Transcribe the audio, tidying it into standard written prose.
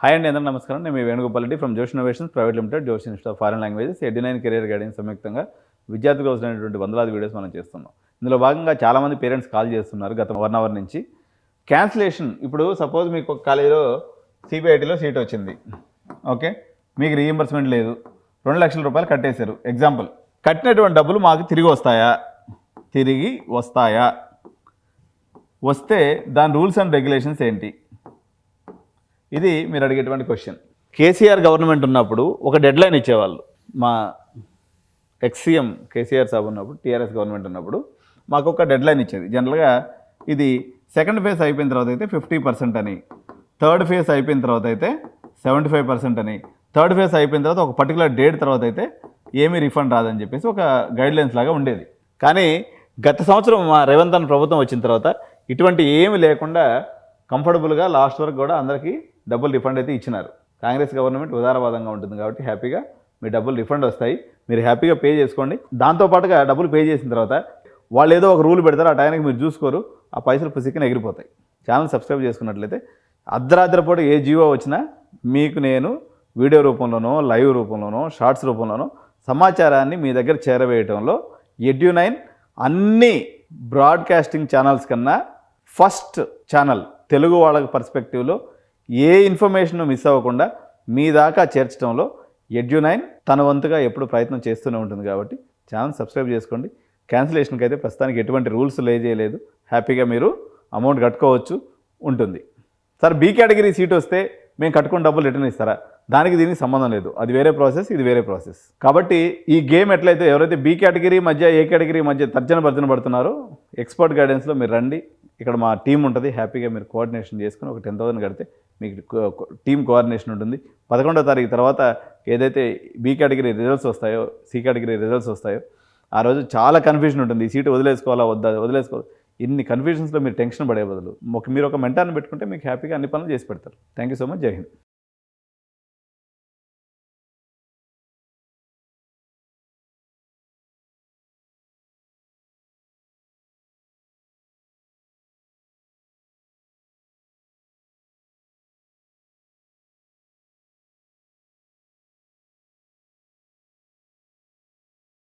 Hi అండి, అందరూ నమస్కారం. నేను మీ వేణుగోపాల్ రెడ్డి ఫ్రమ్ జోష్ ఇన్నోవేషన్స్ ప్రైవేట్ లిమిటెడ్, జోష్ institute of foreign languages 89 career guidance సంయుక్తంగా విద్యార్థులకు అవసరమైనటువంటి వందలాది వీడియోస్ మనం చేస్తున్నాం. ఇందులో భాగంగా చాలామంది పేరెంట్స్ కాల్ చేస్తున్నారు గత 1 అవర్ నుంచి. క్యాన్సిలేషన్, ఇప్పుడు సపోజ్ మీకు ఒక కాలేజీలో సిబిఐటీలో సీట్ వచ్చింది, ఓకే, మీకు రీఎంబర్స్మెంట్ లేదు, 2 లక్షల రూపాయలు కట్టేశారు. ఎగ్జాంపుల్, కట్టినటువంటి డబ్బులు మాకు తిరిగి వస్తాయా? వస్తే దాని రూల్స్ అండ్ రెగ్యులేషన్స్ ఏంటి? ఇది మీరు అడిగేటువంటి క్వశ్చన్. కేసీఆర్ గవర్నమెంట్ ఉన్నప్పుడు ఒక డెడ్లైన్ ఇచ్చేవాళ్ళు. మా ఎక్స్సీఎం కేసీఆర్ సాబ్ ఉన్నప్పుడు, టీఆర్ఎస్ గవర్నమెంట్ ఉన్నప్పుడు మాకు ఒక డెడ్లైన్ ఇచ్చేది. జనరల్గా ఇది సెకండ్ ఫేజ్ అయిపోయిన తర్వాత అయితే 50% అని, థర్డ్ ఫేజ్ అయిపోయిన తర్వాత అయితే 75% అని, థర్డ్ ఫేజ్ అయిపోయిన తర్వాత ఒక పర్టికులర్ డేట్ తర్వాత అయితే ఏమీ రిఫండ్ రాదని చెప్పేసి ఒక గైడ్లైన్స్ లాగా ఉండేది. కానీ గత సంవత్సరం మా రేవంత్ అన్న ప్రభుత్వం వచ్చిన తర్వాత ఇటువంటి ఏమి లేకుండా కంఫర్టబుల్గా లాస్ట్ వరకు కూడా అందరికీ డబ్బులు రిఫండ్ అయితే ఇచ్చినారు. కాంగ్రెస్ గవర్నమెంట్ ఉదారవాదంగా ఉంటుంది కాబట్టి హ్యాపీగా మీ డబ్బులు రిఫండ్ వస్తాయి, మీరు హ్యాపీగా పే చేసుకోండి. దాంతోపాటుగా డబ్బులు పే చేసిన తర్వాత వాళ్ళు ఏదో ఒక రూల్ పెడతారు, ఆ టైంకి మీరు చూసుకోరు, ఆ పైసలు పుసిక్కిన ఎగిరిపోతాయి. ఛానల్ సబ్స్క్రైబ్ చేసుకున్నట్లయితే అర్ధరాత్రిపూట ఏ జీవో వచ్చినా మీకు నేను వీడియో రూపంలోనో, లైవ్ రూపంలోనో, షార్ట్స్ రూపంలోనో సమాచారాన్ని మీ దగ్గర చేరవేయటంలో ఎడ్యు9 అన్ని బ్రాడ్కాస్టింగ్ ఛానల్స్ కన్నా ఫస్ట్ ఛానల్. తెలుగు వాళ్ళ పర్స్పెక్టివ్లో ఏ ఇన్ఫర్మేషన్ మిస్ అవ్వకుండా మీ దాకా చేర్చడంలో ఎడ్యు9 తన వంతుగా ఎప్పుడు ప్రయత్నం చేస్తూనే ఉంటుంది. కాబట్టి ఛానల్ సబ్స్క్రైబ్ చేసుకోండి. క్యాన్సిలేషన్కి అయితే ప్రస్తుతానికి ఎటువంటి రూల్స్ చేయలేదు, హ్యాపీగా మీరు అమౌంట్ కట్టుకోవచ్చు ఉంటుంది. సార్, బి కేటగిరీ సీట్ వస్తే మేము కట్టుకున్న డబ్బులు రిటర్న్ ఇస్తారా? దానికి దీనికి సంబంధం లేదు, అది వేరే ప్రాసెస్, ఇది వేరే ప్రాసెస్. కాబట్టి ఈ గేమ్ ఎట్లయితే ఎవరైతే బి కేటగిరీ మధ్య, ఏ కేటగిరీ మధ్య తర్జన పడుతున్నారో ఎక్స్పర్ట్ గైడెన్స్లో మీరు రండి. ఇక్కడ మా టీం ఉంటుంది, హ్యాపీగా మీరు కోఆర్డినేషన్ చేసుకుని ఒక 10,000 కడితే మీకు టీమ్ కోఆర్డినేషన్ ఉంటుంది. 11వ తారీఖు తర్వాత ఏదైతే బి కేటగిరీ రిజల్ట్స్ వస్తాయో, సి కేటగిరీ రిజల్ట్స్ వస్తాయో, ఆ రోజు చాలా కన్ఫ్యూజన్ ఉంటుంది. ఈ సీటు వదిలేసుకోవాలా వద్దా, వదిలేసుకోవాలి. ఇన్ని కన్ఫ్యూజన్స్లో మీరు టెన్షన్ పడే బదులు మీరు ఒక మెంటార్ని పెట్టుకుంటే మీకు హ్యాపీగా అన్ని పనులు చేసి పెడతారు. Thank you so much. జై హింద్.